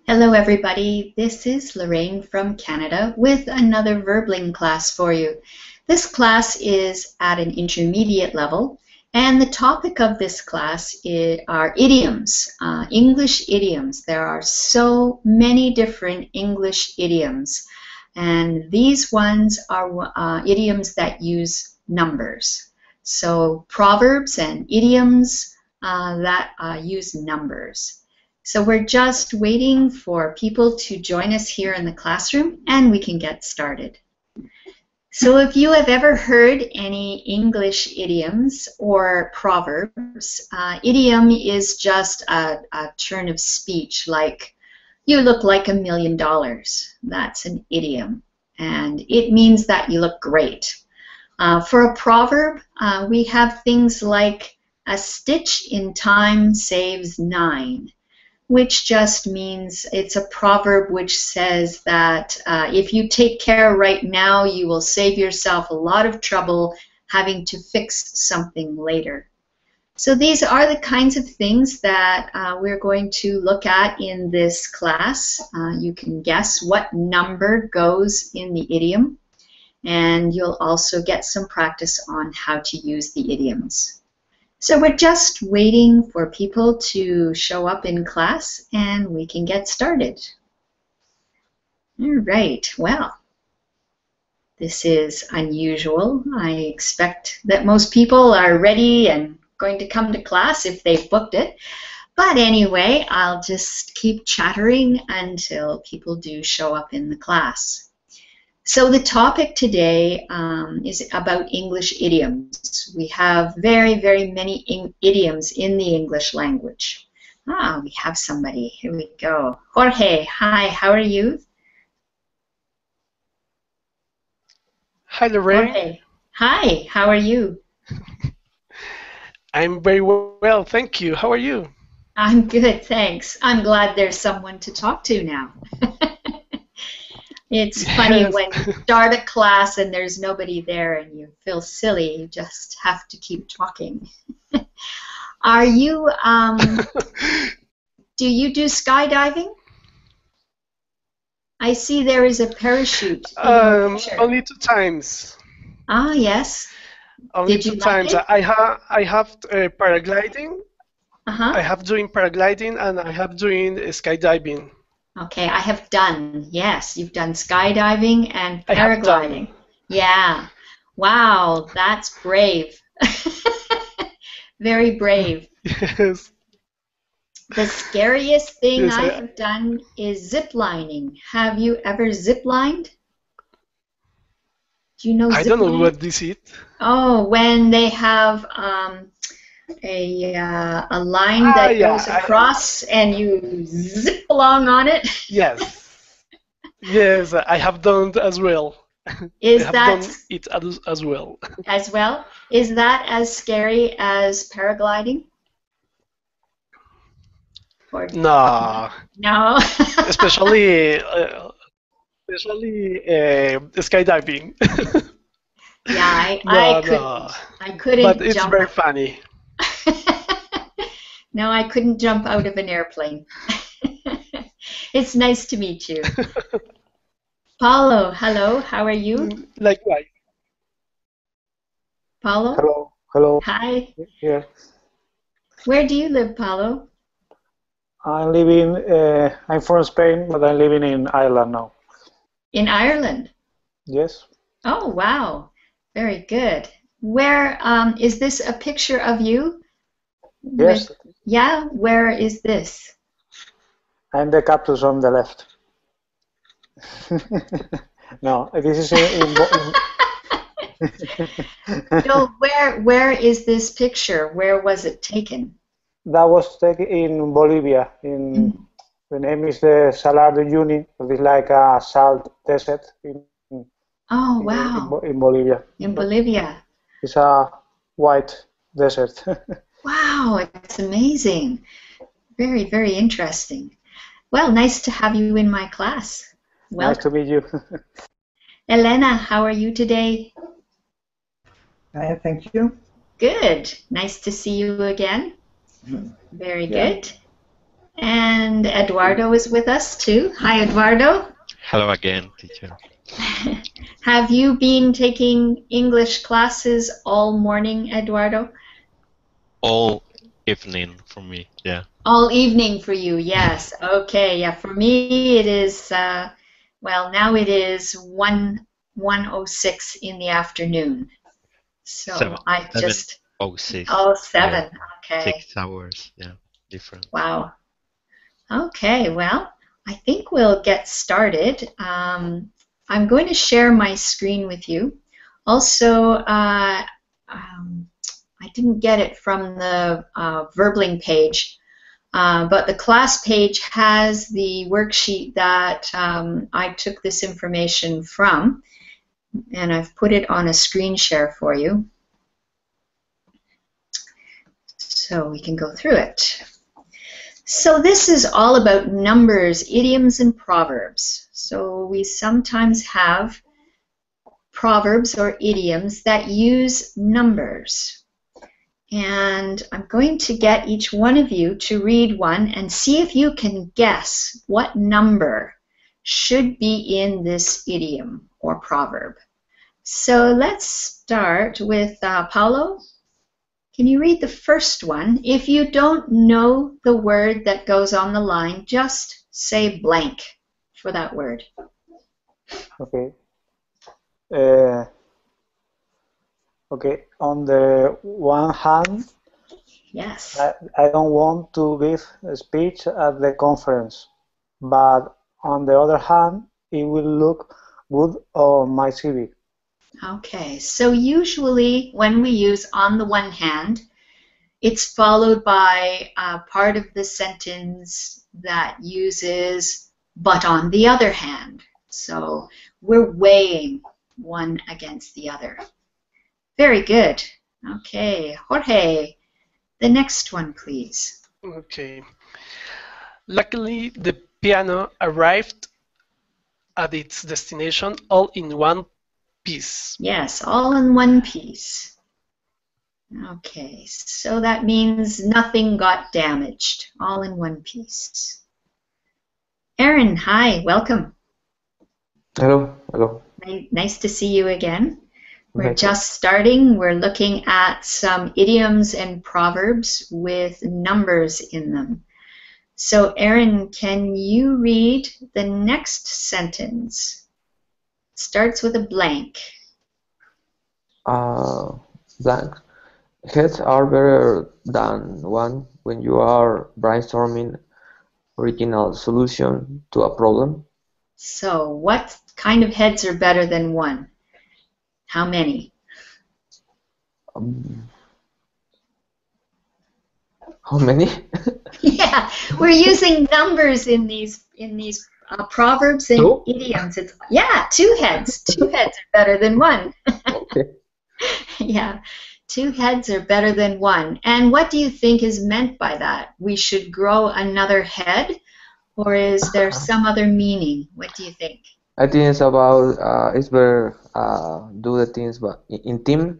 Hello everybody, this is Lorraine from Canada with another Verbling class for you. This class is at an intermediate level, and the topic of this class are idioms, English idioms. There are so many different English idioms, and these ones are idioms that use numbers. So proverbs and idioms that use numbers. So we're just waiting for people to join us here in the classroom and we can get started. So if you have ever heard any English idioms or proverbs, idiom is just a turn of speech like, you look like $1 million. That's an idiom. And it means that you look great. For a proverb, we have things like, a stitch in time saves 9. Which just means it's a proverb which says that if you take care right now, you will save yourself a lot of trouble having to fix something later. So these are the kinds of things that we're going to look at in this class. You can guess what number goes in the idiom, and you'll also get some practice on how to use the idioms. So we're just waiting for people to show up in class and we can get started. All right, well, this is unusual. I expect that most people are ready and going to come to class if they've booked it. But anyway, I'll just keep chattering until people do show up in the class. So the topic today is about English idioms. We have very, very many idioms in the English language. We have somebody. Here we go. Jorge, hi, how are you? Hi, Lorraine. Jorge, hi, how are you? I'm very well, thank you. How are you? I'm good, thanks. I'm glad there's someone to talk to now. It's funny when you start a class and there's nobody there and you feel silly, you just have to keep talking. Are you, do you do skydiving? I see there is a parachute. Only 2 times. Ah, yes. Only Did you 2 like times. it? I have paragliding. Uh-huh. I have doing paragliding and I have doing skydiving. Okay, I have done. Yes, you've done skydiving and I have done. paragliding. Yeah. Wow, that's brave. Very brave. Yes. The scariest thing Yes, I have done is zip lining. Have you ever zip lined? Do you know I zip don't know lining? what this is. Oh, when they have a line that Yeah, goes across and you zip along on it. yes. Yes, I have done as well. Is I have that done it as well. as well? Is that as scary as paragliding? Or No, no? especially skydiving. Yeah, No. I couldn't But it's jump. very funny. No, I couldn't jump out of an airplane. It's nice to meet you. Paulo, hello, how are you? Likewise. Paulo? Hello. Hi. Here. Where do you live, Paulo? I'm from Spain, but I'm living in Ireland now. In Ireland? Yes. Oh, wow. Very good. Where is this a picture of you? Yes. Yeah, where is this? I'm the cactus on the left. No, this is in No, where is this picture? Where was it taken? That was taken in Bolivia. The name is the Salar de Uyuni. It's like a salt desert Oh, wow. in Bolivia. In Bolivia. It's a white desert. Wow, it's amazing. Very, very interesting. Well, nice to have you in my class. Welcome. Nice to meet you. Elena, how are you today? Hi, thank you. Good. Nice to see you again. Very Yeah. good. And Eduardo is with us too. Hi, Eduardo. Hello again, teacher. Have you been taking English classes all morning, Eduardo? All evening for me, yeah. All evening for you, yes. Okay, yeah. For me, it is. Well, now it is 1:06 in the afternoon. So Seven, I just 7:06. oh Yeah, 7. Okay. 6 hours, yeah, different. Wow. Okay, well, I think we'll get started. I'm going to share my screen with you. Also, I didn't get it from the Verbling page, but the class page has the worksheet that I took this information from, and I've put it on a screen share for you, so we can go through it. So this is all about numbers, idioms, and proverbs. So we sometimes have proverbs or idioms that use numbers. And I'm going to get each one of you to read one and see if you can guess what number should be in this idiom or proverb. So let's start with Paulo. Can you read the first one? If you don't know the word that goes on the line, just say blank for that word. Okay. Okay. On the one hand, Yes. I don't want to give a speech at the conference, but on the other hand, it will look good on my CV. Okay, so usually when we use on the one hand, it's followed by a part of the sentence that uses but on the other hand. So we're weighing one against the other. Very good. Okay, Jorge, the next one, please. Okay. Luckily, the piano arrived at its destination all in one piece. Yes, all in one piece. Okay, so that means nothing got damaged, all in one piece. Aaron, hi, welcome. Hello, hello. Nice to see you again. We're Nice. just starting. We're looking at some idioms and proverbs with numbers in them. So, Aaron, can you read the next sentence? It starts with a blank. Blank. Heads are better than one when you are brainstorming original solution to a problem. So, what kind of heads are better than one? How many? How many? Yeah, we're using numbers in these proverbs and Two? idioms. It's, yeah, two heads. Two heads are better than one. Okay. Yeah, two heads are better than one. And what do you think is meant by that? We should grow another head, or is there some other meaning? What do you think? I think it's about it's better do the things but in team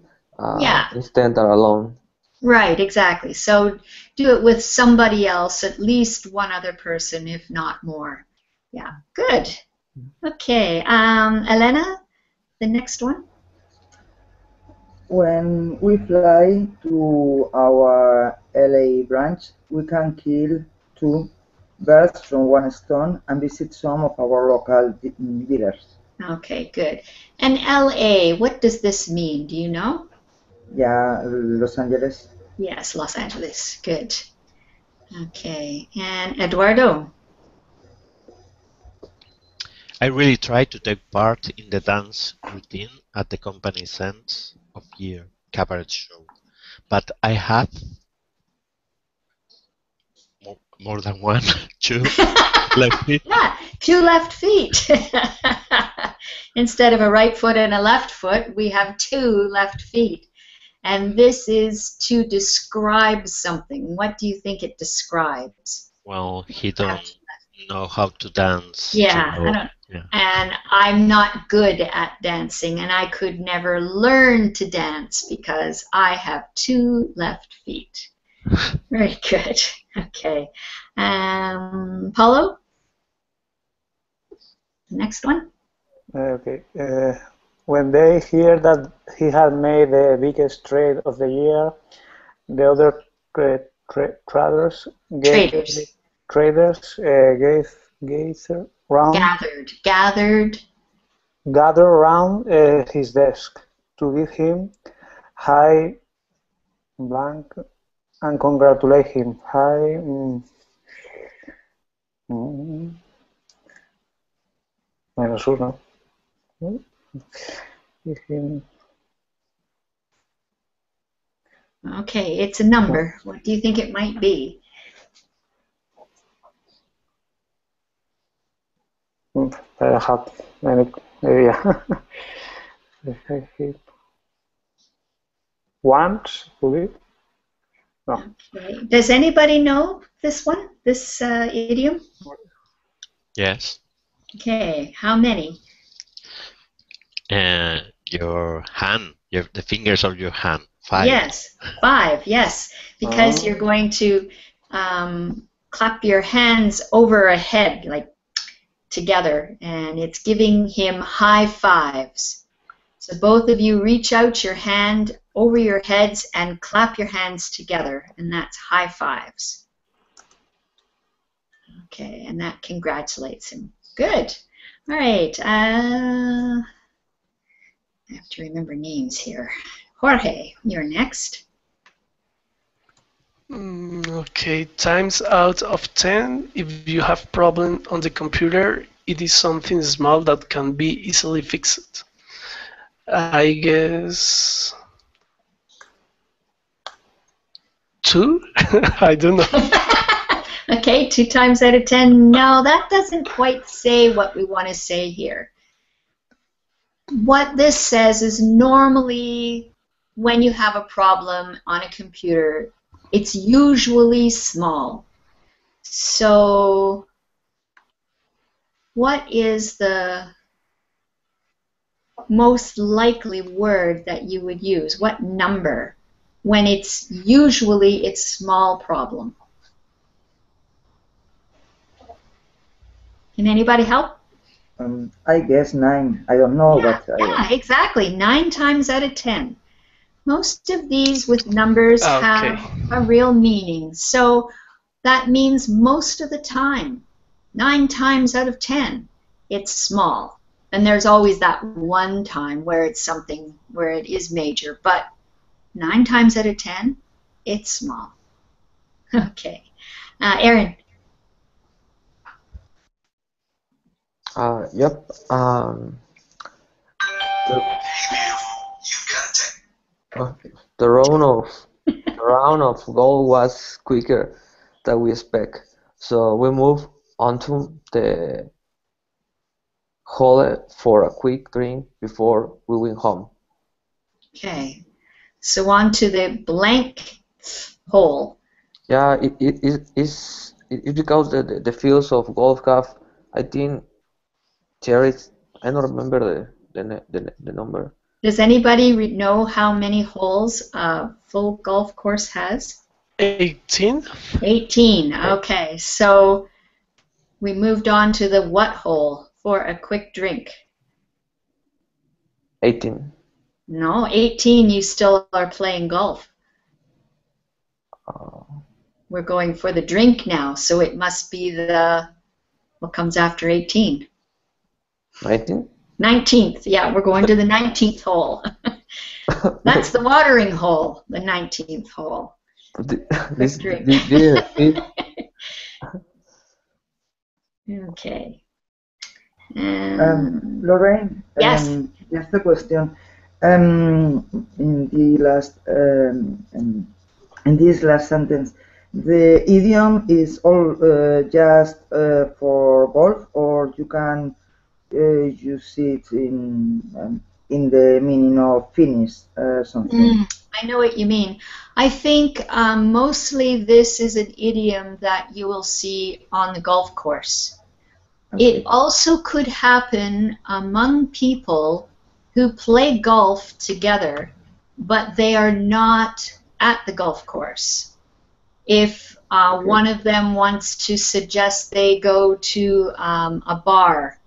Yeah. instead of alone. Right, exactly. So do it with somebody else, at least one other person, if not more. Yeah, good. Okay, Elena, the next one. When we fly to our LA branch, we can kill 2 birds from one stone and visit some of our local dealers. Okay, good. And LA, what does this mean? Do you know? Yeah, Los Angeles. Yes, Los Angeles. Good. Okay, and Eduardo. I really try to take part in the dance routine at the company's end of year cabaret show, but I have more than one, two left feet. Yeah, 2 left feet. Instead of a right foot and a left foot, we have 2 left feet. And this is to describe something. What do you think it describes? Well, he don't know how to dance. Yeah, too well. I don't. Yeah. And I'm not good at dancing, and I could never learn to dance because I have 2 left feet. Very good. Okay. Paulo? Next one. Okay. When they hear that he had made the biggest trade of the year, the other traders gather around his desk to give him high blank and congratulate him. High. Menos uno. Okay, it's a number. What do you think it might be? I don't have any idea. Once, would it? No. Okay. Does anybody know this one, this idiom? Yes. Okay, how many? Your hand, the fingers of your hand. 5. Yes, 5, yes. Because you're going to clap your hands over a head, like together, and it's giving him high fives. So both of you reach out your hand over your heads and clap your hands together, and that's high fives. Okay, and that congratulates him. Good. All right. I have to remember names here. Jorge, you're next. Okay, times out of 10, if you have problem on the computer, it is something small that can be easily fixed. I guess 2? I don't know. Okay, 2 times out of 10. No, that doesn't quite say what we want to say here. What this says is normally when you have a problem on a computer, it's usually small. So what is the most likely word that you would use? What number when it's usually it's small problem? Can anybody help? I guess 9. I don't know, Yeah, but yeah, exactly. 9 times out of 10. Most of these with numbers have a real meaning. So that means most of the time, 9 times out of 10, it's small. And there's always that one time where it's something where it is major. But 9 times out of 10, it's small. Okay. Aaron. Yep. The round of goal was quicker than we expect, so we move onto the hole for a quick drink before we went home. Okay, so on to the blank hole. Yeah, it's because the fields of golf have, I think, cherries. I don't remember the number. Does anybody know how many holes a full golf course has? 18. 18. Okay, so we moved on to the what hole for a quick drink? 18. No, 18. You still are playing golf. We're going for the drink now, so it must be the what comes after 18. 19? 19th. Yeah, we're going to the 19th hole. That's the watering hole, the 19th hole. This drink. Okay. Lorraine, yes. Just a question. In this last sentence, the idiom is all just for golf, or you can use it in the meaning of finish something. I know what you mean. I think mostly this is an idiom that you will see on the golf course. Okay. It also could happen among people who play golf together, but they are not at the golf course. If one of them wants to suggest they go to a bar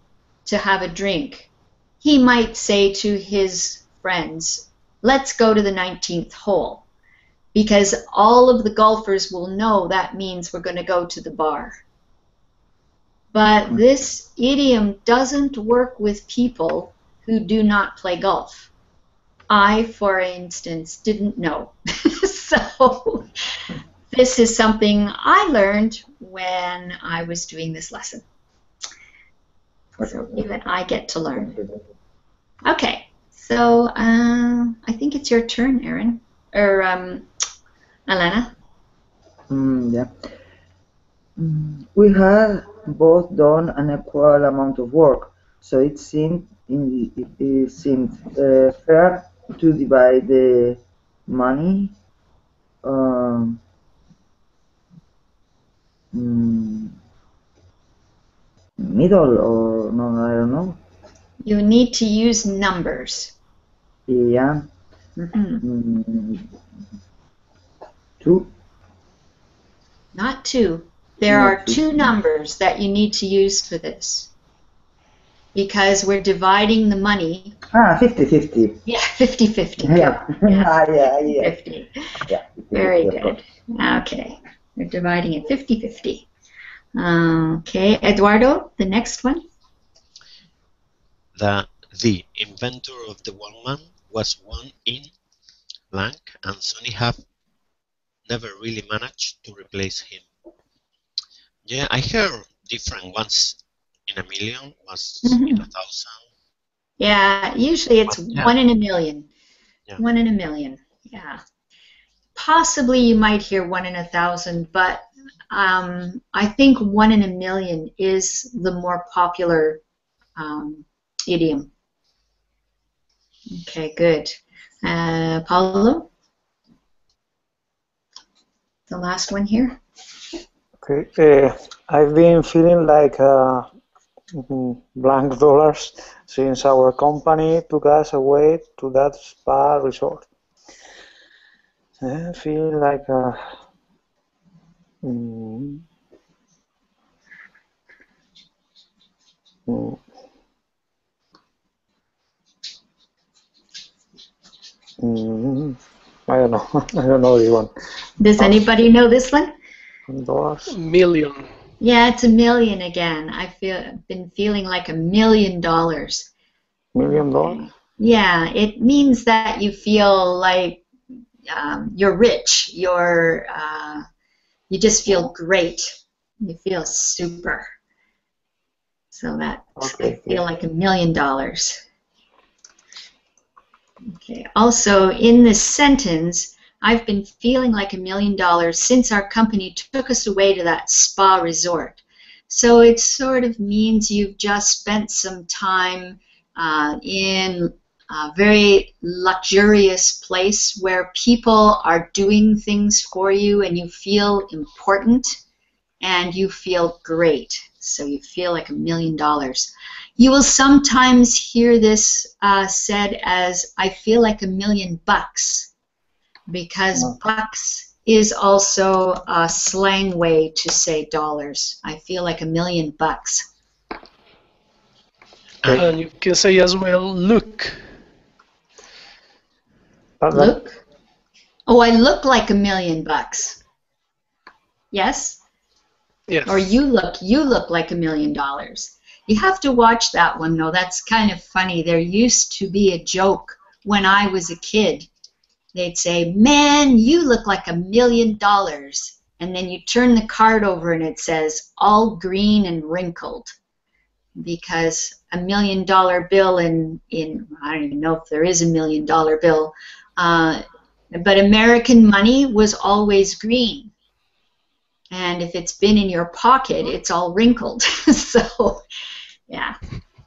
to have a drink, he might say to his friends, let's go to the 19th hole, because all of the golfers will know that means we're going to go to the bar. But this idiom doesn't work with people who do not play golf. I, for instance, didn't know. So this is something I learned when I was doing this lesson. So even I get to learn. Okay, so I think it's your turn, Aaron, or Alana. Yeah. We had both done an equal amount of work, so it seemed fair to divide the money middle, or no, I don't know. You need to use numbers. Yeah. Two. Not two. There are two numbers that you need to use for this, because we're dividing the money. 50-50. Yeah, 50-50. Yeah. Yeah. 50. Yeah. Very good. Okay. We're dividing it 50-50. Okay, Eduardo, the next one. The inventor of the Walkman was one in blank, and Sony have never really managed to replace him. Yeah, I heard different ones in a million, was in 1,000. Yeah, usually it's 1 in a million. Yeah. 1 in a million, yeah. Possibly you might hear 1 in 1,000, but I think 1 in a million is the more popular idiom. Okay, good. Paulo? The last one here. Okay, I've been feeling like blank dollars since our company took us away to that spa resort. I feel like I don't know. I don't know this one. Does anybody know this one? Dollars. Million. Yeah, it's a million again. Been feeling like $1 million. $1 million? Yeah, it means that you feel like you're rich. You just feel great. You feel super. So that's, I feel like $1 million. Okay. Also, in this sentence, I've been feeling like $1 million since our company took us away to that spa resort. So it sort of means you've just spent some time in a very luxurious place where people are doing things for you and you feel important and you feel great. So you feel like $1 million. You will sometimes hear this said as, I feel like $1 million bucks, because bucks is also a slang way to say dollars. I feel like $1 million bucks. And you can say as well, look. Look? Oh, I look like $1 million bucks. Yes? Yes. Or you look like $1 million. You have to watch that one, though. That's kind of funny. There used to be a joke when I was a kid. They'd say, man, you look like $1 million. And then you turn the card over and it says, all green and wrinkled. Because $1 million bill in I don't even know if there is $1 million bill, but American money was always green. And if it's been in your pocket, it's all wrinkled. So, yeah,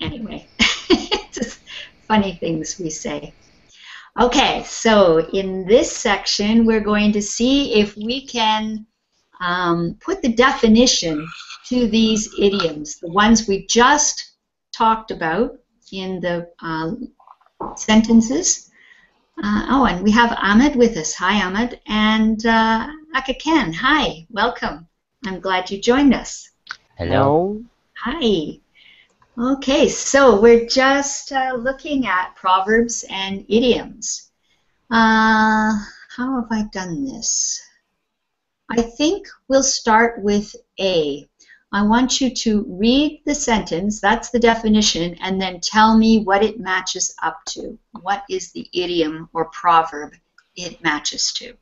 anyway, just funny things we say. Okay, so in this section, we're going to see if we can put the definition to these idioms, the ones we just talked about in the sentences. And we have Ahmed with us. Hi, Ahmed. And Ken, hi, welcome. I'm glad you joined us. Hello. Hi. Okay, so we're just looking at proverbs and idioms. How have I done this? I think we'll start with A. I want you to read the sentence, that's the definition, and then tell me what it matches up to. What is the idiom or proverb it matches to?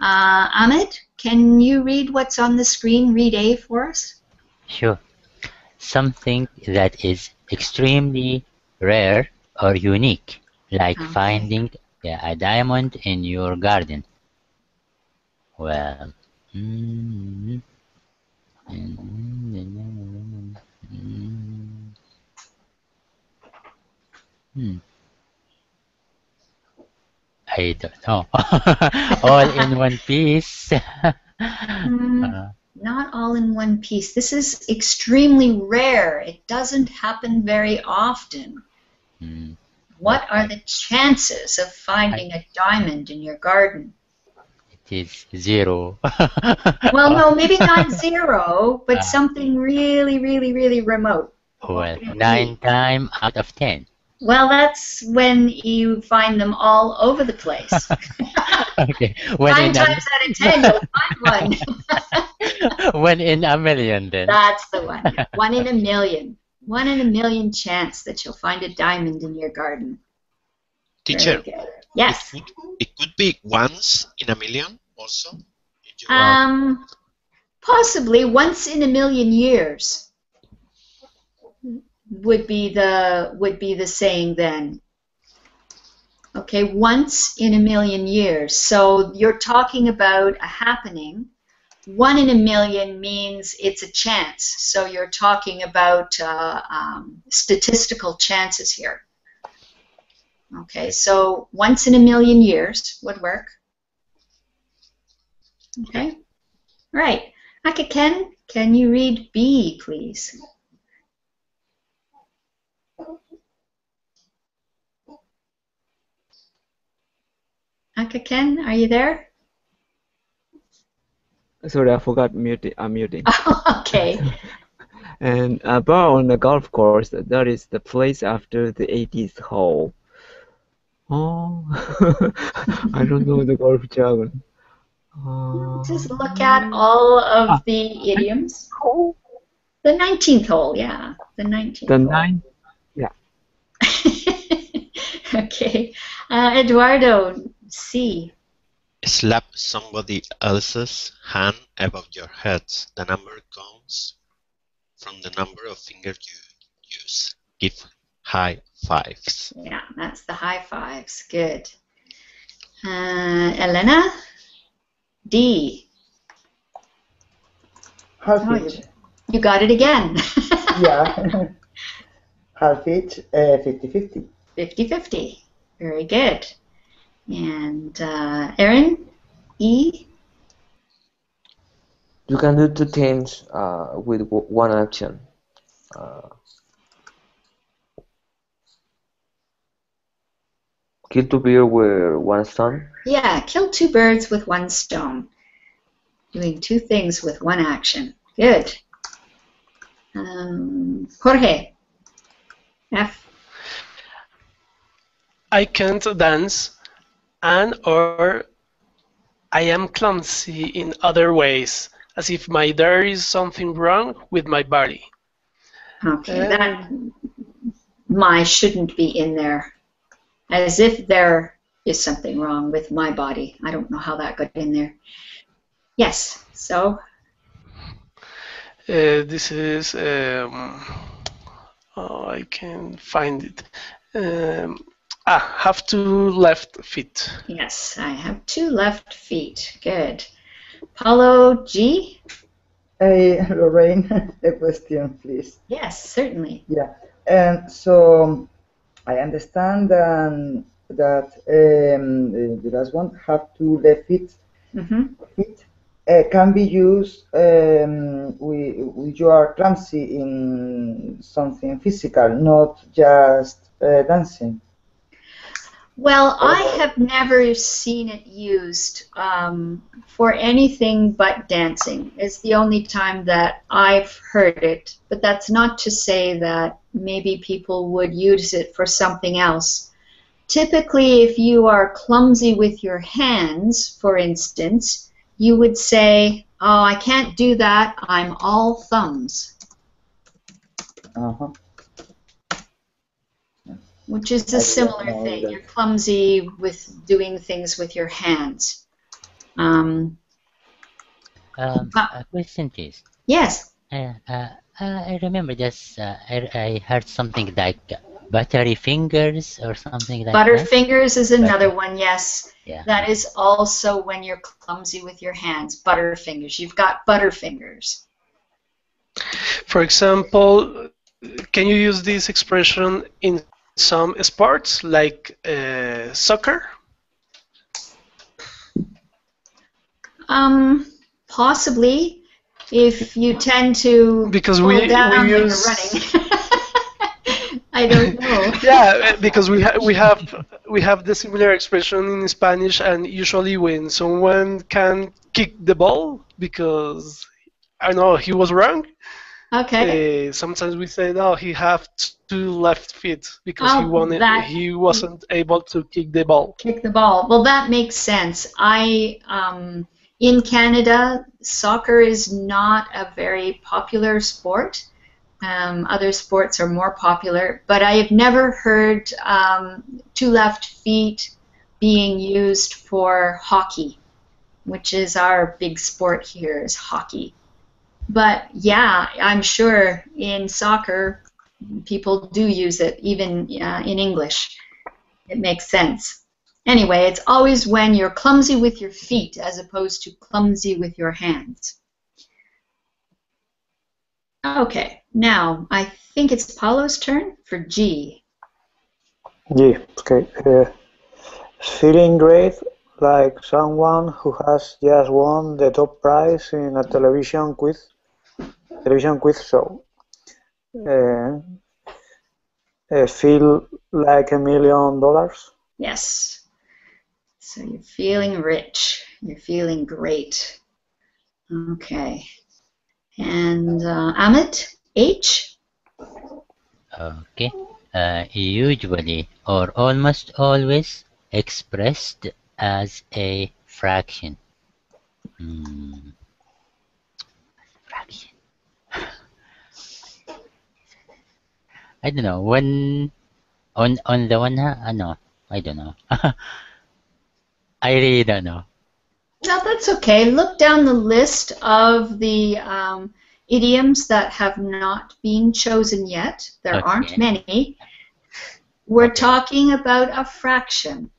Amit, can you read what's on the screen? Read A for us. Sure. Something that is extremely rare or unique, like Okay. finding a diamond in your garden. Well, mm, hmm, I don't know. All in one piece. Not all in one piece. This is extremely rare. It doesn't happen very often. What are the chances of finding a diamond in your garden? It is 0. Well, no, maybe not 0, but something really, really, really remote. Well, 9 times out of 10. Well, that's when you find them all over the place. Okay. 9 times out of 10, you'll find one. 1 in a million, then. That's the one. 1 in a million. 1 in a million chance that you'll find a diamond in your garden. Teacher, yes. It could be once in a million also. Possibly once in a million years would be the saying then. Okay, once in a million years. So you're talking about a happening. 1 in a million means it's a chance. So you're talking about statistical chances here. Okay, so once in a million years would work. Okay, right. Ken, can you read B, please? Ken, are you there? Sorry, I forgot muting. I'm muting. Okay. And a bar on the golf course, that is the place after the 80th hole. Oh, I don't know the golf jargon. Just look at all of the idioms. The 19th hole, yeah. The 19th hole. 9? Yeah. Okay. Eduardo, C. Slap somebody else's hand above your head. The number comes from the number of fingers you use. Give high fives. Yeah, that's the high fives. Good. Elena? D. Half each. You got it again. Yeah. Half each, 50-50. 50-50. Very good. And Erin? E? You can do 2 things with 1 action. Kill 2 birds with 1 stone. Yeah, kill 2 birds with 1 stone. Doing 2 things with 1 action. Good. Jorge? F. I can't dance, or I am clumsy in other ways, as if there is something wrong with my body. Okay, that my shouldn't be in there. As if there is something wrong with my body. I don't know how that got in there. Yes, so? This is, I can find it. Have 2 left feet. Yes, I have 2 left feet. Good. Paulo G? Lorraine, a question, please. Yes, certainly. Yeah, and so I understand that the last one have 2 left feet. Feet can be used when you are clumsy in something physical, not just dancing. Well, I have never seen it used for anything but dancing. It's the only time that I've heard it, but that's not to say that maybe people would use it for something else. Typically, if you are clumsy with your hands, for instance, you would say, "Oh, I can't do that. I'm all thumbs." Uh-huh. Which is a similar thing. You're clumsy with doing things with your hands. A question, please. Yes. I remember just I heard something like buttery fingers or something like that. Butterfingers is another one, yes. Yeah. That is also when you're clumsy with your hands. Butterfingers. You've got butterfingers. For example, can you use this expression in some sports like soccer? Possibly, if you tend to because pull we down when use you're running. I don't know. Yeah, because we have the similar expression in Spanish, and usually when someone can kick the ball because I don't know he was wrong. Okay. Sometimes we say, no, he have two left feet because he wasn't able to kick the ball. Kick the ball. Well, that makes sense. In Canada, soccer is not a very popular sport. Other sports are more popular, but I have never heard two left feet being used for hockey, which is our big sport here, is hockey. But yeah, I'm sure in soccer people do use it, even in English. It makes sense. Anyway, it's always when you're clumsy with your feet as opposed to clumsy with your hands. Okay, now I think it's Paulo's turn for G. G, okay. Feeling great, like someone who has just won the top prize in a television quiz show. Feel like $1 million? Yes. So you're feeling rich. You're feeling great. Okay. And Amit, H? Okay. Usually or almost always expressed as a fraction. Fraction. I don't know. When on the one hand, no, I don't know. I really don't know. No, that's okay. Look down the list of the idioms that have not been chosen yet. There aren't many. We're talking about a fraction.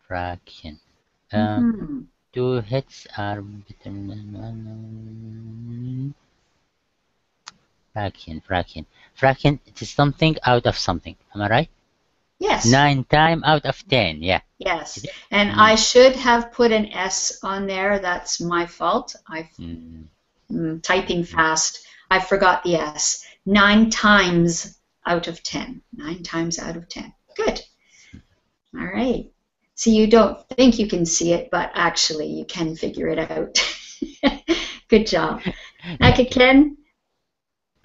Fraction. Two heads are better than one. Fraction. Fraction is something out of something. Am I right? Yes. 9 times out of 10, yeah. Yes. And I should have put an S on there. That's my fault. I'm typing fast. I forgot the S. 9 times out of 10. 9 times out of 10. Good. All right. So you don't think you can see it, but actually you can figure it out. Good job. Okay, Ken?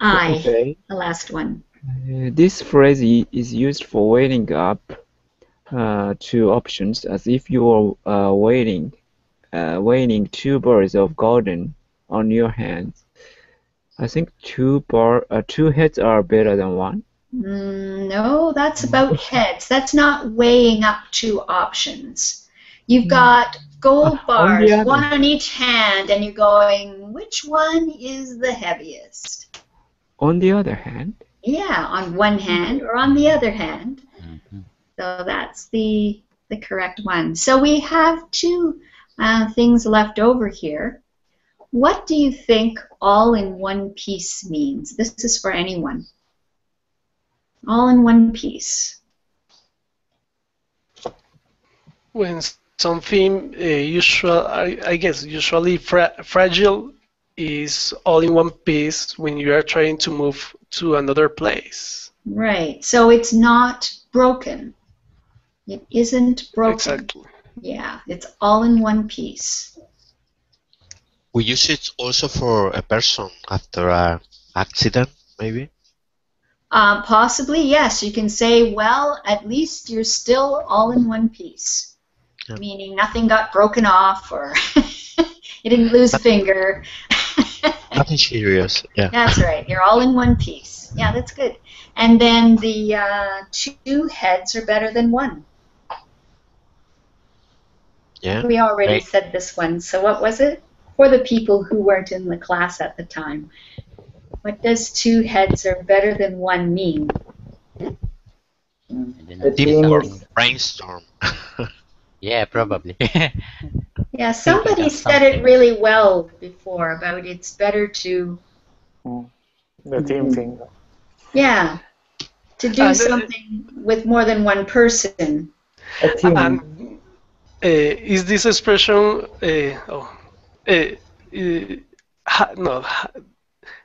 Okay. The last one. This phrase is used for weighing up two options as if you are weighing 2 bars of golden on your hands. I think 2 heads are better than one. No, that's about heads. That's not weighing up two options. You've got gold bars, one on each hand, and you're going, which one is the heaviest? On the other hand? Yeah, on one hand or on the other hand. So that's the correct one. So we have two things left over here. What do you think all in one piece means? This is for anyone. All in one piece. When something usually fragile is all in one piece when you are trying to move to another place. Right. So it's not broken. It isn't broken. Exactly. Yeah, it's all in one piece. We use it also for a person after an accident, maybe? Possibly, yes. You can say, well, at least you're still all in one piece. Yeah. Meaning nothing got broken off or you didn't lose a finger. Nothing serious, yeah. That's right. You're all in one piece. Yeah, that's good. And then the two heads are better than one. Yeah. We already Great. said this one. So what was it? For the people who weren't in the class at the time. What does two heads are better than one mean? I don't know. The team Teamwork, is brainstorm. Yeah, probably. Yeah, Thinking somebody of said it something. really well before about it's better to, The team thing. yeah, to do And, something with more than one person. a team. and is this expression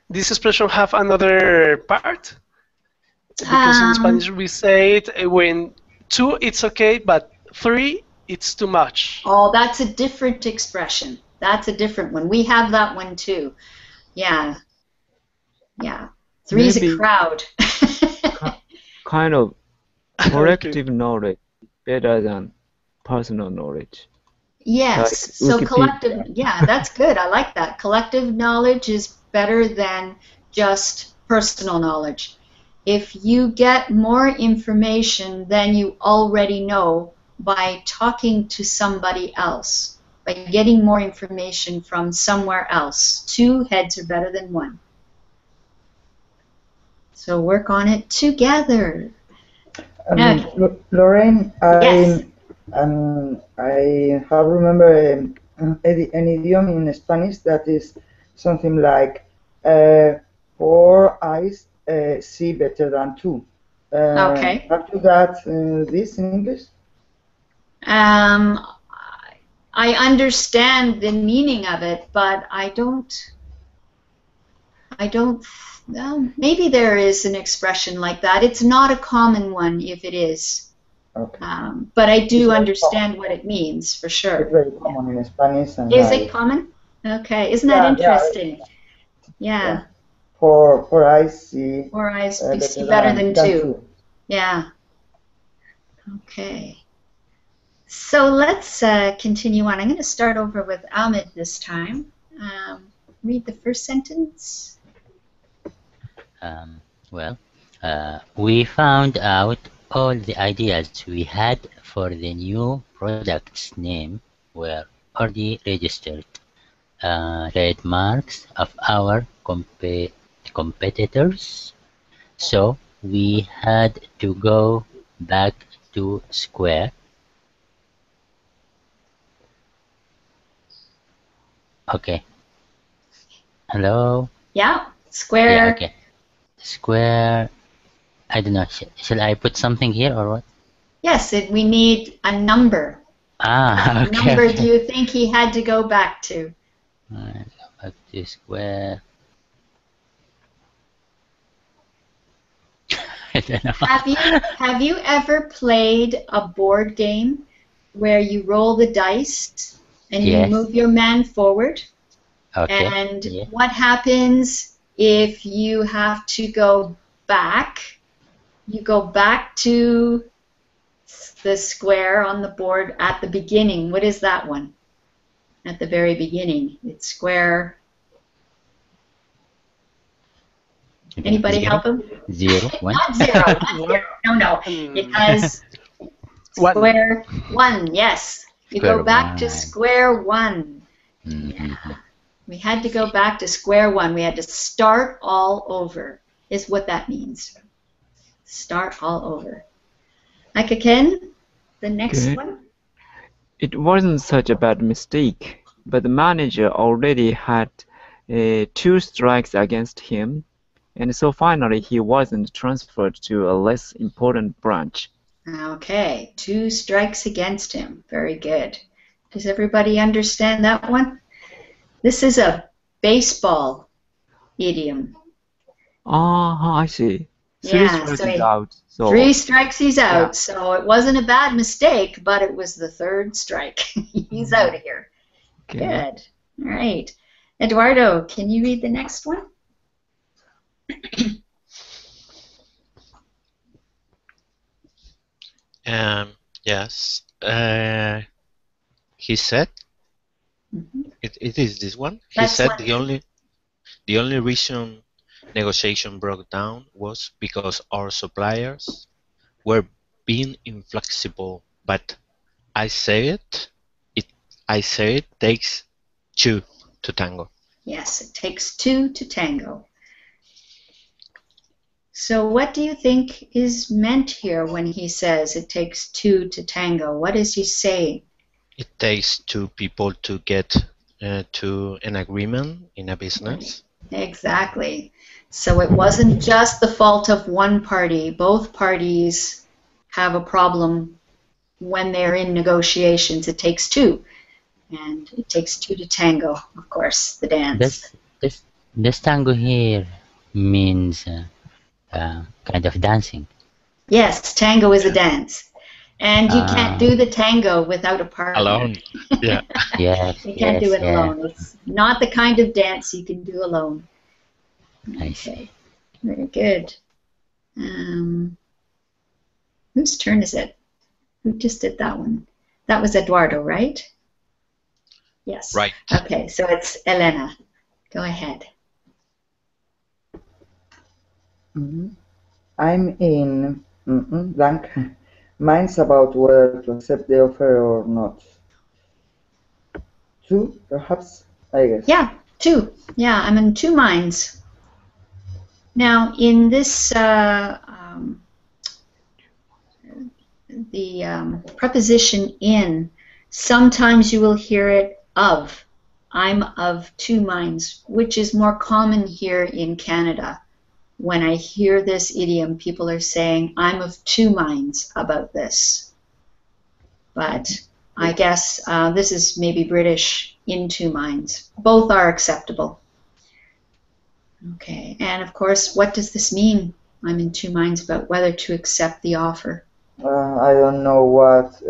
this expression have another part? Because in Spanish we say it when two it's okay, but three it's too much. Oh, that's a different expression. That's a different one. We have that one too. Yeah. Yeah. Three's a Maybe crowd. kind of Okay. collective knowledge better than personal knowledge. Yes. Like So Wikipedia. collective, yeah, that's good. I like that. Collective knowledge is better than just personal knowledge. If you get more information than you already know by talking to somebody else, by getting more information from somewhere else, two heads are better than one. So work on it together. Okay. Lorraine, Yes. I have remember an idiom in Spanish that is something like four eyes see better than two. Okay. Have you got this in English? I understand the meaning of it, but I don't, well, maybe there is an expression like that. It's not a common one if it is. Okay. But I It's do very understand what it means for It's sure. very common in Spanish and Is it common? Okay. Isn't that Yeah, interesting? Yeah. yeah. Four eyes see Four eyes better see better than two. two. Yeah. Okay. So let's continue on. I'm going to start over with Ahmed this time. Read the first sentence. Well, we found out all the ideas we had for the new product's name were already registered. Trademarks of our competitors. So we had to go back to Square. Okay. Hello? Yeah. Square. Yeah, okay. Square. I don't know. Shall I put something here or what? Yes, we need a number. Ah, What okay. number Okay. do you think he had to go back to? Alright, go back to Square. I don't know. Have you ever played a board game where you roll the dice and you Yes. move your man forward? Okay. And Yeah. what happens if you have to go back? You go back to the square on the board at the beginning. What is that one? At the very beginning. It's square. Anybody Zero. help him? 0, 1. Not zero. Not zero. No. Because square one. Yes. You Square go back to one. square one. Mm-hmm. We had to go back to square one. We had to start all over, is what that means. Start all over. Like Ken, the next Okay. one. It wasn't such a bad mistake, but the manager already had 2 strikes against him, and so finally he wasn't transferred to a less important branch. Okay, 2 strikes against him. Very good. Does everybody understand that one? This is a baseball idiom. Ah, I see. Three Yeah, strikes so is out. So 3 strikes, he's out. yeah. So it wasn't a bad mistake, but it was the 3rd strike. He's out of here. Okay. Good. All right. Eduardo, can you read the next one? Yes. He said, it is this one. He That's said one. the only reason negotiation broke down was because our suppliers were being inflexible. But I say it takes 2 to tango. Yes, it takes 2 to tango. So what do you think is meant here when he says it takes 2 to tango? What is he saying? It takes 2 people to get to an agreement in a business. Exactly. So it wasn't just the fault of one party. Both parties have a problem when they're in negotiations. It takes 2. And it takes 2 to tango, of course, the dance. This tango here means kind of dancing. Yes, tango is a dance. And you can't do the tango without a partner. Alone. Yeah. Yes, You can't do it alone. It's not the kind of dance you can do alone. I see. Very good. Whose turn is it? Who just did that one? That was Eduardo, right? Yes. Right. Okay, so it's Elena. Go ahead. I'm in blank. Mine's about whether to accept the offer or not. 2, perhaps, I guess. Yeah, 2. Yeah, I'm in 2 minds. Now, in this, the preposition in, sometimes you will hear it of. I'm of 2 minds, which is more common here in Canada. When I hear this idiom, people are saying, I'm of 2 minds about this. But I guess this is maybe British, in 2 minds. Both are acceptable. Okay, and of course, what does this mean? I'm in 2 minds about whether to accept the offer. I don't know what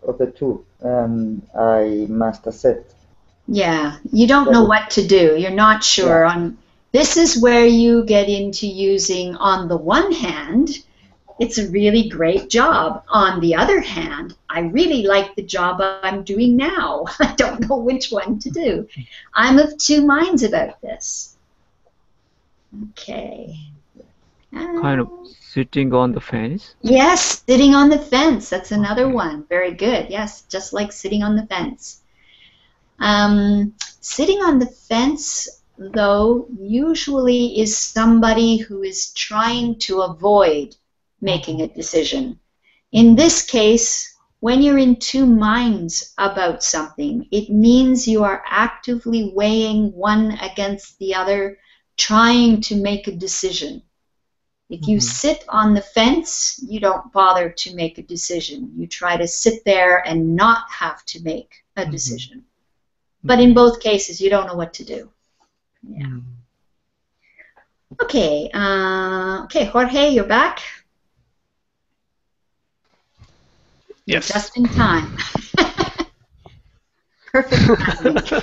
of the 2 I must accept. Yeah, you don't know what to do. You're not sure. Yeah. This is where you get into using, on the one hand, it's a really great job. On the other hand, I really like the job I'm doing now. I don't know which one to do. I'm of 2 minds about this. Okay. Kind of sitting on the fence. Yes, sitting on the fence. That's another one. Very good. Yes, just like sitting on the fence. Sitting on the fence, though, usually is somebody who is trying to avoid making a decision. In this case, when you're in 2 minds about something, it means you are actively weighing one against the other, trying to make a decision. If you sit on the fence, you don't bother to make a decision. You try to sit there and not have to make a decision. But in both cases, you don't know what to do. Yeah. Okay. Okay, Jorge, you're back. Yes. Just in time. Perfect timing.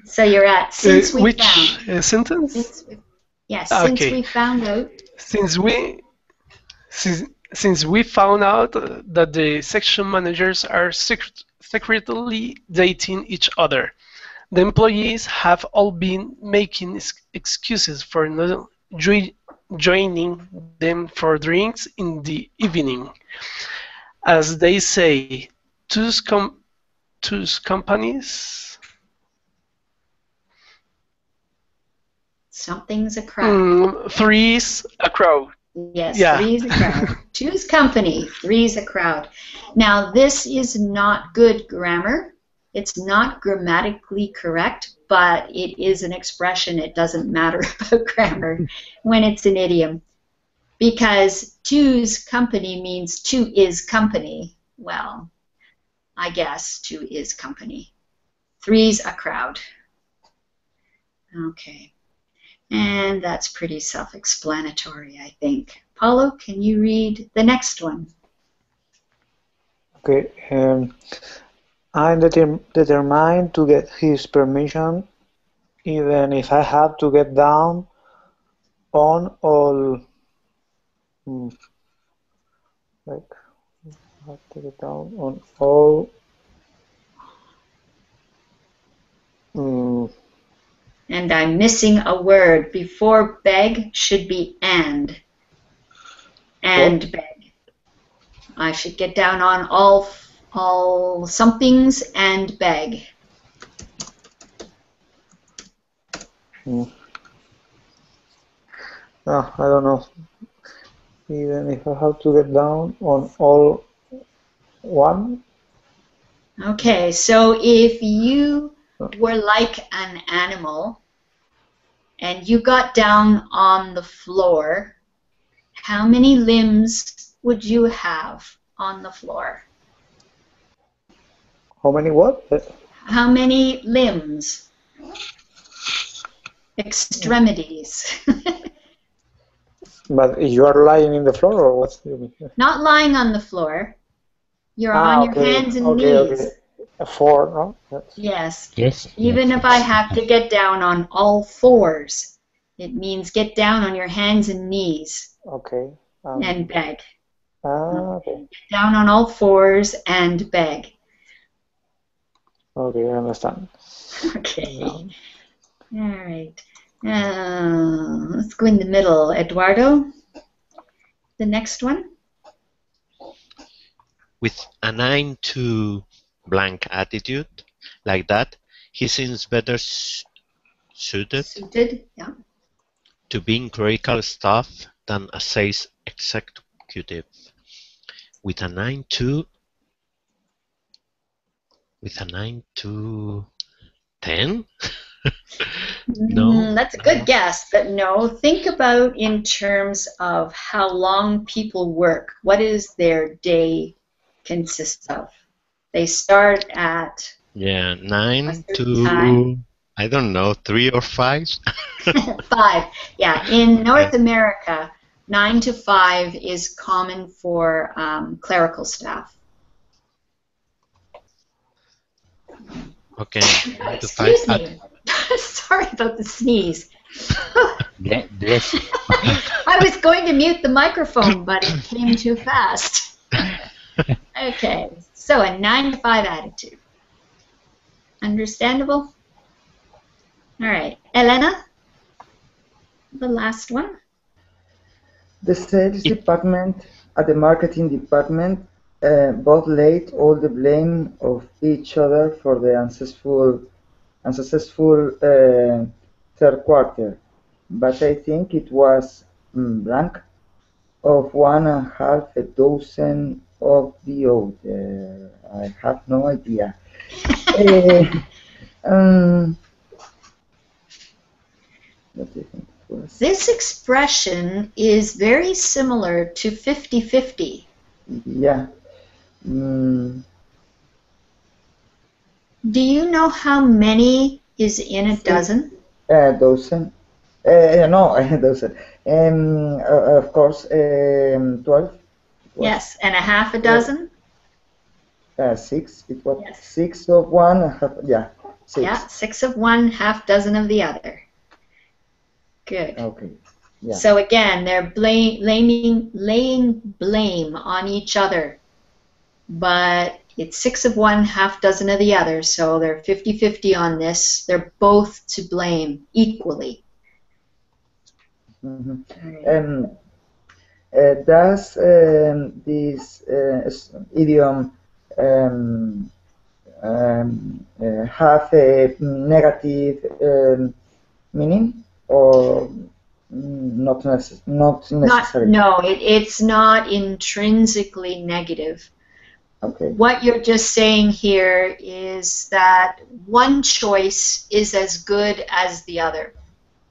So you're at since we which found. sentence? Since we found out. Since we found out that the section managers are secretly dating each other, the employees have all been making excuses for not joining them for drinks in the evening. As they say, two companies. Something's a crowd. Three's a crowd. Yes, yeah. Three's a crowd. Two's company, three's a crowd. Now, this is not good grammar. It's not grammatically correct, but it is an expression. It doesn't matter about grammar when it's an idiom. Because two's company means two is company. Well, I guess two is company. Three's a crowd. Okay. And that's pretty self-explanatory, I think. Paulo, can you read the next one? Okay. I'm determined to get his permission, even if I have to get down on all. Like, I have to get down on all. And I'm missing a word. Before beg should be and. And What? beg. I should get down on all somethings and beg. No, I don't know. Even if I have to get down on all one. Okay, so if you were like an animal and you got down on the floor, how many limbs would you have on the floor? How many what? How many limbs? Extremities. But you are lying in the floor, or what? Not lying on the floor. You're on your hands and knees. Okay. 4, no? Yes. Yes. Even if I have to get down on all fours, it means get down on your hands and knees. Okay. And beg. Okay. Get down on all fours and beg. Okay, I understand. Okay. All right. Let's go in the middle. Eduardo, the next one. With a 9 to blank attitude, like that, he seems better suited Yeah. to being clerical staff than a sales executive. With a 9 to 10? No? That's a good guess, but no. Think about in terms of how long people work. What is their day consist of? They start at 9 to time. I don't know, 3 or 5? 5. Yeah, in North America, 9 to 5 is common for clerical staff. Okay. 9 to 5. Excuse me. Sorry about the sneeze. Bless you. I was going to mute the microphone, but it came too fast. Okay, so a 9 to 5 attitude. Understandable? All right, Elena, the last one. The sales department and the marketing department both laid all the blame of each other for the unsuccessful third quarter, but I think it was blank of 1.5 dozen of the other. I have no idea. What do you think it was? This expression is very similar to 50-50. Yeah. Do you know how many is in a dozen? Dozen. No, a dozen. Of course, 12. Yes, and a half a dozen? 6. It was Yes. 6 of one. Half, yeah, 6. Yeah, 6 of one, half dozen of the other. Good. Okay. Yeah. So again, they're laying blame on each other, but it's 6 of one, half dozen of the other, so they're 50-50 on this. They're both to blame equally. Mm-hmm. Does this idiom have a negative meaning, or not necessarily? No, it's not intrinsically negative. Okay. What you're just saying here is that one choice is as good as the other.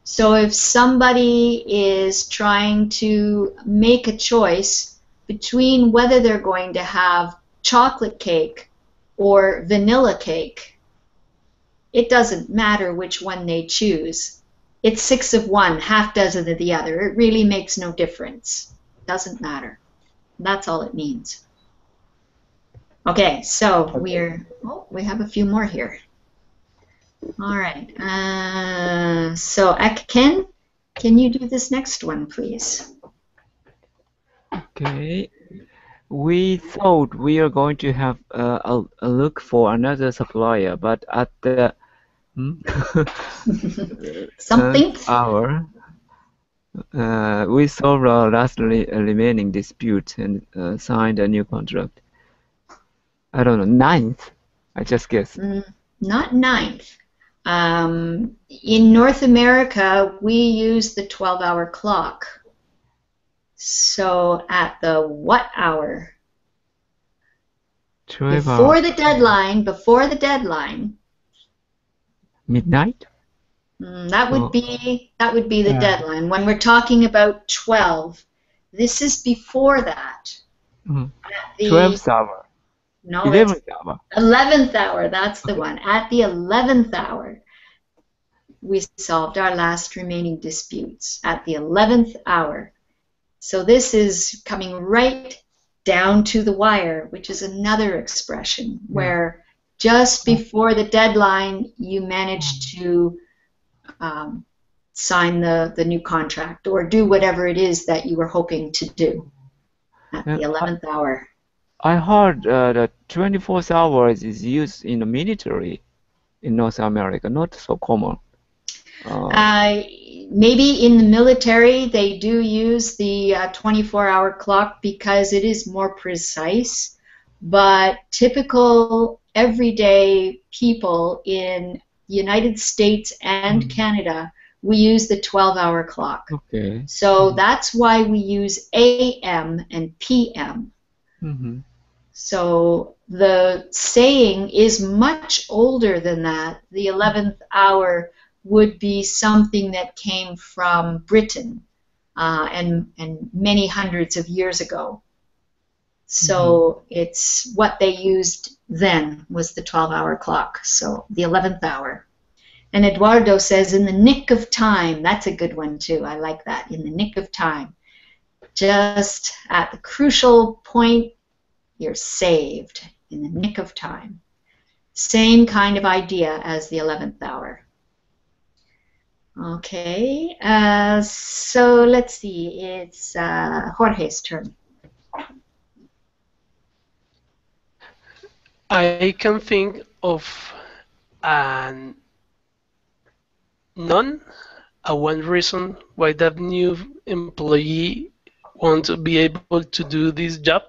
So if somebody is trying to make a choice between whether they're going to have chocolate cake or vanilla cake, it doesn't matter which one they choose. it's 6 of one, half dozen of the other. It really makes no difference. Doesn't matter. That's all it means. Okay, so we have a few more here. All right. So Ken, can you do this next one, please? Okay. We thought we are going to have a look for another supplier, but at the Something? 10th hour, we solved our last remaining dispute and signed a new contract. I don't know, 9th? I just guessed. Not 9th. In North America, we use the 12-hour clock. So at the what hour? 12 Before hours. the deadline. Midnight? That would be the deadline. When we're talking about 12, this is before that. Mm. At the 12th hour. No, 11th hour. 11th hour, that's the one. At the 11th hour, we solved our last remaining disputes. At the 11th hour. So this is coming right down to the wire, which is another expression where just before the deadline, you manage to sign the new contract or do whatever it is that you were hoping to do at the 11th hour. I heard the 24th hour is used in the military in North America, not so common. Maybe in the military they do use the 24-hour clock because it is more precise, but typical everyday people in the United States and Canada, we use the 12-hour clock. Okay. So that's why we use AM and PM. So the saying is much older than that. The 11th hour would be something that came from Britain and many hundreds of years ago. So it's what they used then was the 12-hour clock, so the 11th hour. And Eduardo says, in the nick of time. That's a good one too. I like that, in the nick of time. Just at the crucial point, you're saved in the nick of time. Same kind of idea as the 11th hour. Okay, so let's see, it's Jorge's turn. I can think of one reason why that new employee won't be able to do this job.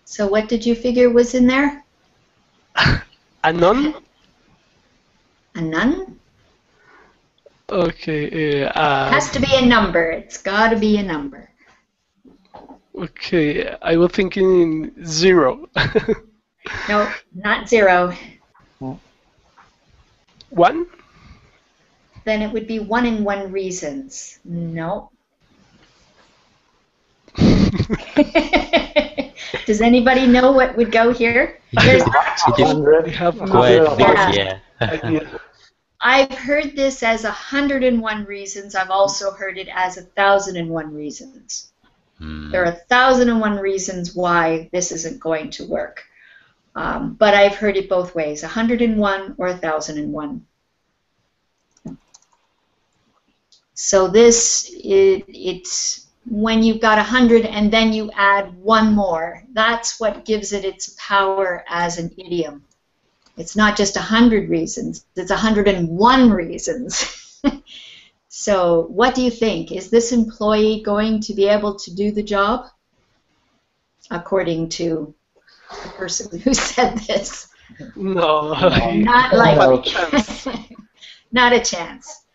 So what did you figure was in there? A none? A none? Okay. Has to be a number. It's got to be a number. Okay, I was thinking 0. No, not 0. 1? Then it would be 1 and 1 reasons. No. Does anybody know what would go here? There's I've heard this as 101 reasons. I've also heard it as 1,001 reasons. There are 1,001 reasons why this isn't going to work. But I've heard it both ways, 101 or 1,001. So this, it's when you've got 100 and then you add one more. That's what gives it its power as an idiom. It's not just 100 reasons, it's 101 reasons. So what do you think? Is this employee going to be able to do the job? According to the person who said this. No. Not likely. Not a chance.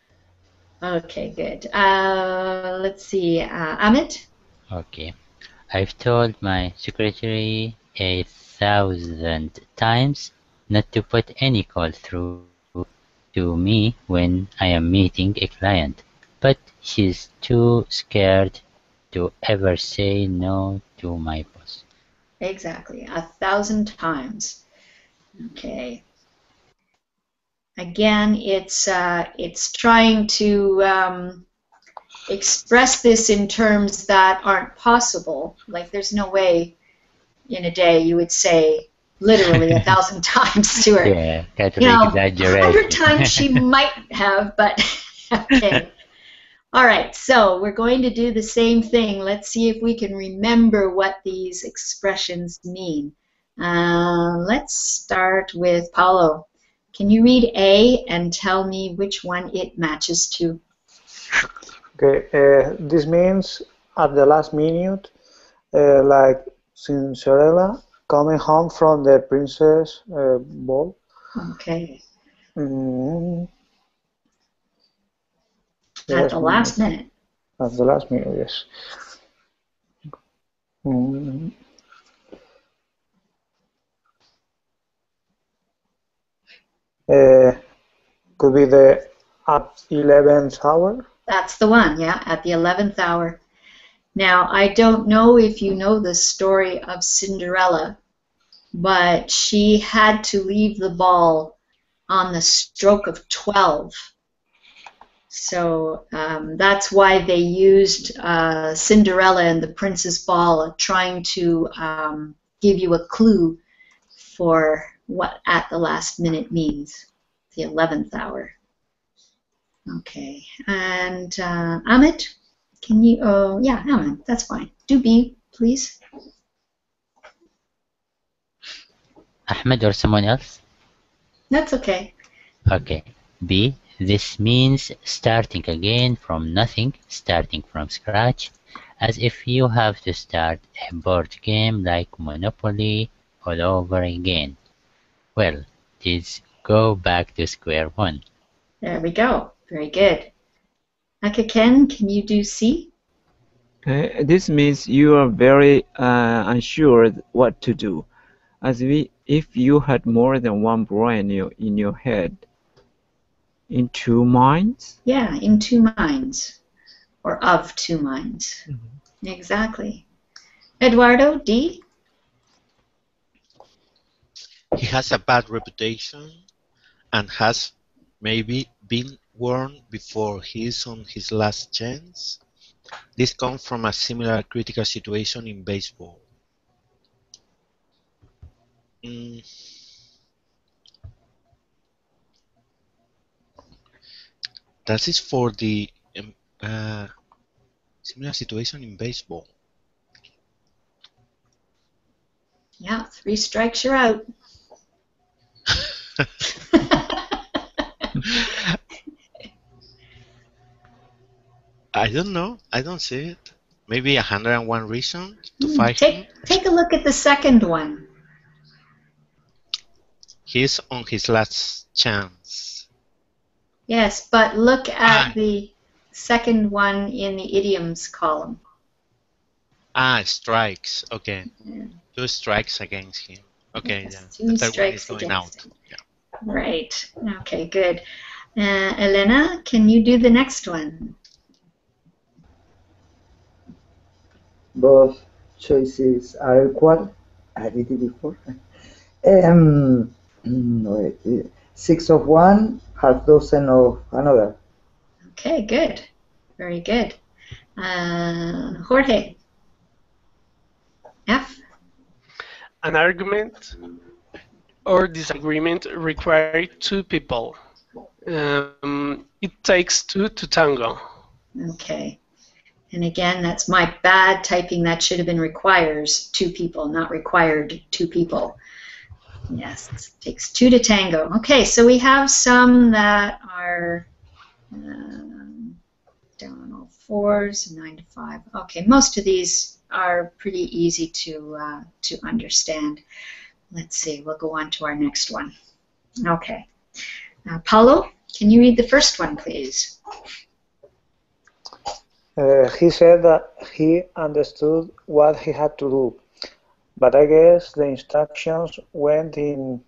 Okay, good. Let's see. Amit? Okay. I've told my secretary 1,000 times not to put any call through to me when I am meeting a client, but she's too scared to ever say no to my boss. Exactly, 1,000 times. Okay. again, it's trying to express this in terms that aren't possible. Like there's no way in a day you would say literally 1,000 times to her. Yeah, can't You really know, exaggerate. 100 times she might have, but okay. All right, so we're going to do the same thing. Let's see if we can remember what these expressions mean. Let's start with Paulo. Can you read A and tell me which one it matches to? Okay, this means at the last minute, like Cinderella coming home from the princess ball. Okay. Mm, At the last minute. At the last minute, yes. Mm. Could be the at 11th hour. That's the one, yeah, at the 11th hour. Now, I don't know if you know the story of Cinderella, but she had to leave the ball on the stroke of 12. So that's why they used Cinderella and the Prince's Ball, trying to give you a clue for what at the last minute means, the 11th hour. Okay, and Amit, can you, oh yeah, Amit, that's fine. Do B, please. Ahmed or someone else? That's okay. Okay. B. This means starting again from nothing, starting from scratch, as if you have to start a board game like Monopoly all over again. Well, it is go back to square one. There we go. Very good. Akaken, can you do C? This means you are very unsure what to do, as if you had more than one brain in your head. In two minds? Yeah, in two minds, or of two minds. Mm-hmm. Exactly. Eduardo, D? He has a bad reputation and has maybe been warned before he is on his last chance. This comes from a similar critical situation in baseball. That is for the similar situation in baseball. Yeah, 3 strikes, you're out. I don't know. I don't see it. Maybe 101 reasons to fight him. Take a look at the second one. He's on his last chance. Yes, but look at the second one in the idioms column. Strikes. Okay. Yeah. 2 strikes against him. Okay, yes, yeah. The third one is going out. Yeah. Right. Okay, good. Elena, can you do the next one? Both choices are equal. I did it before. 6 of one, half dozen of another. Okay, good. Very good. Jorge. F. An argument or disagreement requires 2 people. It takes 2 to tango. Okay. And again, that's my bad typing. That should have been requires 2 people, not required 2 people. Yes, it takes 2 to tango. Okay, so we have some that are down on all 4s, 9 to 5. Okay, most of these are pretty easy to understand. Let's see, we'll go on to our next one. Okay. Paulo, can you read the first one, please? He said that he understood what he had to do, but I guess the instructions went in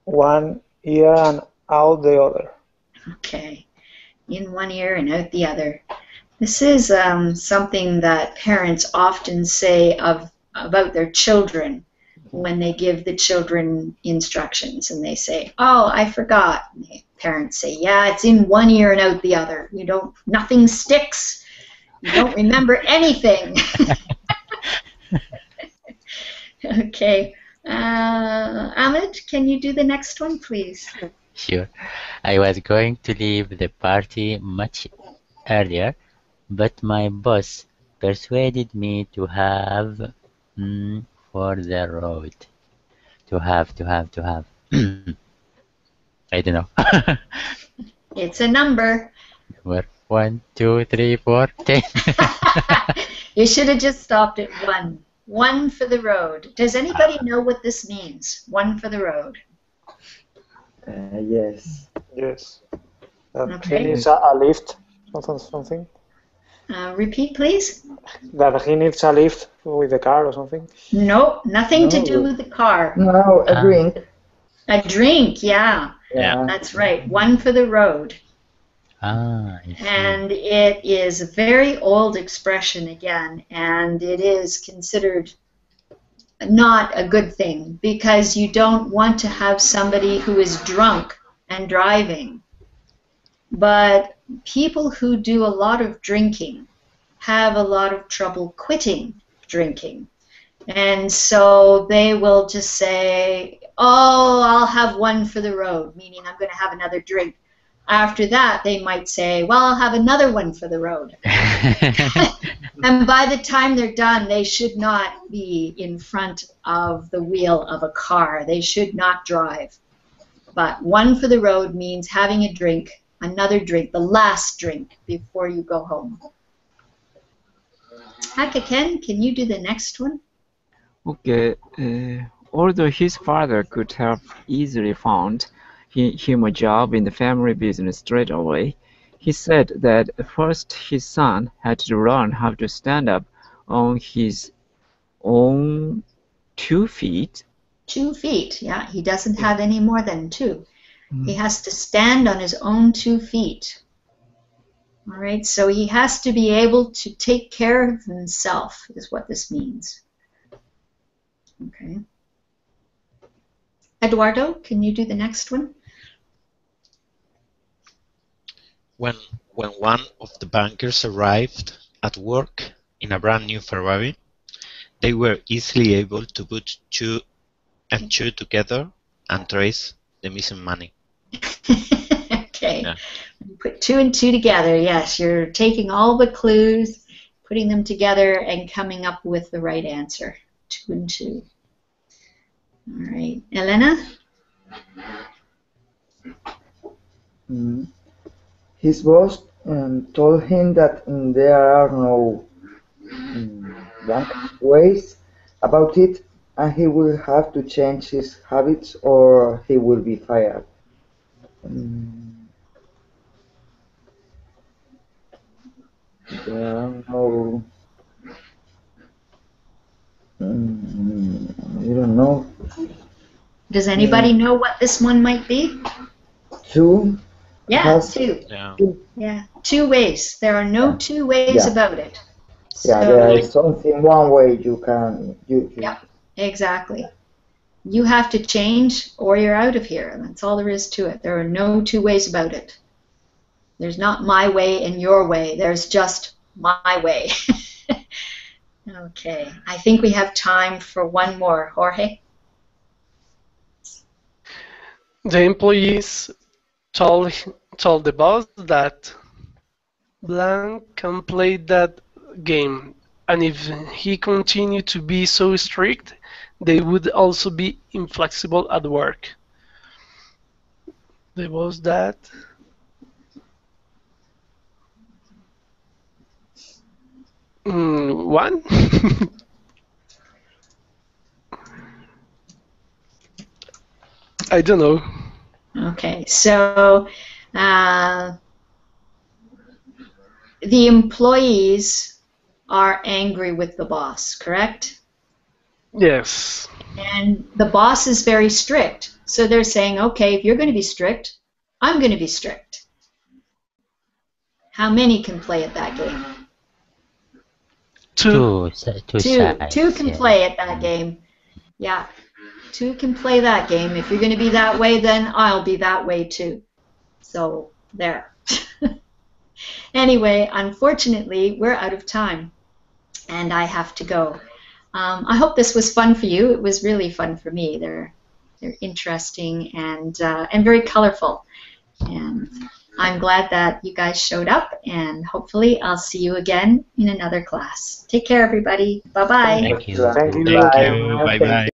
one ear and out the other. Okay, in one ear and out the other. This is something that parents often say about their children when they give the children instructions and they say, "Oh, I forgot." And the parents say, "Yeah, it's in one ear and out the other. Nothing sticks. You don't remember anything." Okay. Ahmed, can you do the next one, please? Sure. I was going to leave the party much earlier, but my boss persuaded me to have for the road. To have. I don't know. It's a number. Number 1, 2, 3, 4, 10. You should have just stopped at one. One for the road. Does anybody know what this means? One for the road. Yes. Yes. That Okay. he needs a lift, something. Repeat, please. That he needs a lift with the car or something. Nope, nothing to No. do with the car. No, a drink. A drink, yeah. Yeah. That's right. One for the road. I see. And it is a very old expression again, and it is considered not a good thing because you don't want to have somebody who is drunk and driving. But people who do a lot of drinking have a lot of trouble quitting drinking. And so they will just say, "Oh, I'll have one for the road," meaning I'm going to have another drink. After that, they might say, "Well, I'll have another one for the road." And by the time they're done, they should not be in front of the wheel of a car. They should not drive. But one for the road means having a drink, another drink, the last drink before you go home. Hakaken, can you do the next one? Okay. Although his father could have easily found him a job in the family business straight away, he said that first his son had to learn how to stand up on his own 2 feet. 2 feet, yeah. He doesn't have any more than 2. He has to stand on his own 2 feet. All right, so he has to be able to take care of himself, is what this means. Okay. Eduardo, can you do the next one? When one of the bankers arrived at work in a brand new Ferrari, they were easily able to put 2 and 2 together and trace the missing money. Okay. Yeah. Put 2 and 2 together. Yes, you're taking all the clues, putting them together, and coming up with the right answer. 2 and 2. All right. Elena? His boss told him that there are no blank ways about it, and he will have to change his habits or he will be fired. There are no. I don't know. Does anybody know what this one might be? 2. Yeah, Has- 2. Yeah. Yeah, 2 ways. There are no 2 ways Yeah. about it. Yeah, there is something one way you can. Yeah, exactly. You have to change or you're out of here, and that's all there is to it. There are no 2 ways about it. There's not my way and your way. There's just my way. Okay, I think we have time for one more. Jorge? The employees told the boss that Blanc can play that game, and if he continued to be so strict, they would also be inflexible at work. There was that. One? I don't know. Okay, so the employees are angry with the boss, correct? Yes. And the boss is very strict. So they're saying, okay, if you're going to be strict, I'm going to be strict. How many can play at that game? Two. Two sides. Two can yeah. play at that game. Yeah, two can play that game. If you're going to be that way, then I'll be that way too. So there. Anyway, unfortunately, we're out of time, and I have to go. I hope this was fun for you. It was really fun for me. They're interesting and very colorful. And I'm glad that you guys showed up, and hopefully I'll see you again in another class. Take care, everybody. Bye-bye. Thank you. Thank you. Thank Bye. you. Bye bye.